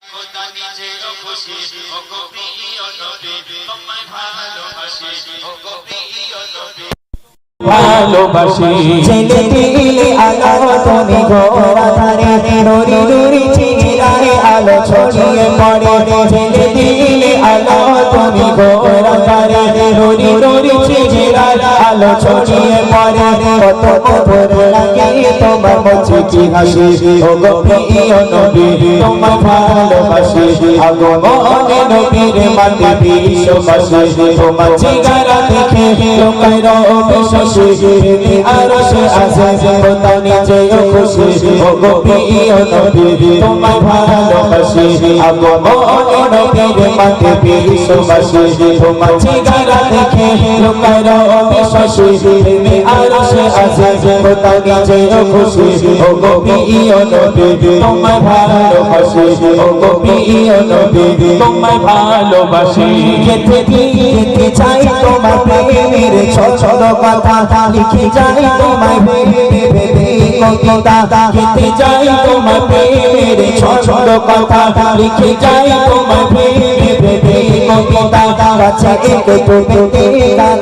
খোদা নিজেও খুশি ও গো প্রিয় নবী তোমায় ভালোবাসি ও গো প্রিয় নবী ভালোবাসি ছেলে দিলে আলো তুমি ঘোরা ধারে নুরি নুরি চিরায় আলো ছড়িয়ে পড়ে ছেলে দিলে আলো তুমি ঘোরা ধারে নুরি নুরি চিরায় আলো ছড়িয়ে পড়ে কত মধুর লাগে তোমার মুচকি হাসি ও গো প্রিয় নবী তোমায় ভালোবাসি আগো মনে নবীর মাতে বিশ্ববাসী তোমার চেহারা দেখে লোকের অবিশ্বাসী তুমি আরশে আযম খোদা নিজেও খুশি ও গো প্রিয় নবী তোমায় ভালোবাসি আগো মনে নবীর মাতে বিশ্ববাসী তোমার চেহারা দেখে লোকের অবিশ্বাসী তুমি আরশে আযম খোদা নিজেও খুশি ও গো প্রিয় নবী তোমায় ভালোবাসি ও গো প্রিয় নবী তোমায় ভালোবাসি যেতে চাই তোমার প্রেমের ছোট কথা লিখে যাই তোমায় ভেবে ভেবে কবিতা যেতে চাই তোমার প্রেমের ছোট কথা লিখে যাই তোমায় ভেবে ভেবে কবিতা কাছে একটু পেতে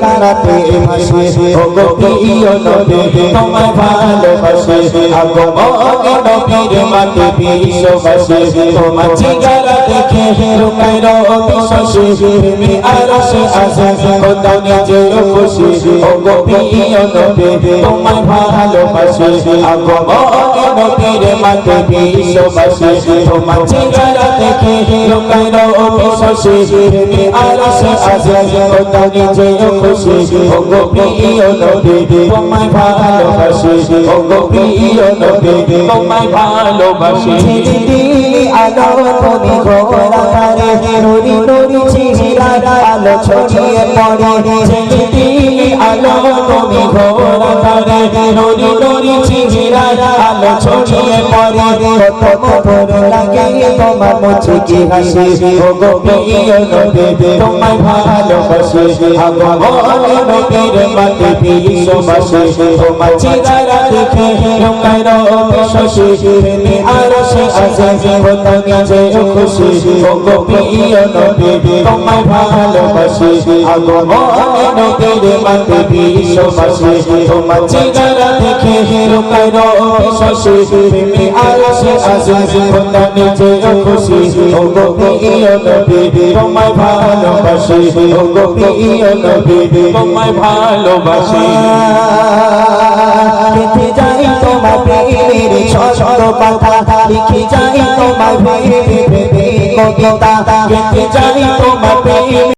কানাতে ভাসে ও গো প্রিয় নবী তোমায় ভালোবাসি আগো মনে নবীর মাতে বিশ্ববাসী তোমার চেহারা দেখে লোকের অবিশ্বাসী তুমি আরশে আযম খোদা নিজেও খুশি ও গো প্রিয় নবী তোমায় ভালোবাসি আগো মনে নবীর মাতে বিশ্ববাসী তোমার চেহারা দেখে লোকের অবিশ্বাসী তুমি আরশে আযম খোদা নিজেও খুশি ও গো প্রিয় নবী তোমায় ভালোবাসি ও গো প্রিয় নবী তোমায় ভালোবাসি ছেলে দিলে আলো তুমি ঘোরা ধারে নুরি নুরি চিরায় আলো ছড়িয়ে পড়ে ছেলে দিলে আলো তুমি ঘোরা ধারে নুরি নুরি চিরায় আলো ছড়িয়ে পড়ে কত মধুর লাগে তোমার মুচকি হাসি ও গো প্রিয় নবী তোমায় ভালোবাসি আগো মনে নবীর মাতে বিশ্ববাসী তোমার চেহারা দেখে লোকের অবিশ্বাসী তুমি আরশে আযম খোদা নিজেও খুশি ও গো প্রিয় নবী তোমায় ভালোবাসি আগো মনে নবীর মাতে বিশ্ববাসী তোমার চেহারা দেখে লোকের অবিশ্বাসী তুমি আরশে আযম খোদা নিজেও খুশি ও গো প্রিয় নবী তোমায় ভালোবাসি ও গো প্রিয় নবী তোমায় ভালোবাসি লিখে যাই তোমার প্রেমের ছোট কথা লিখে যাই তোমার ভেবে ভেবে কবিতা লিখে যাই তোমার প্রেমের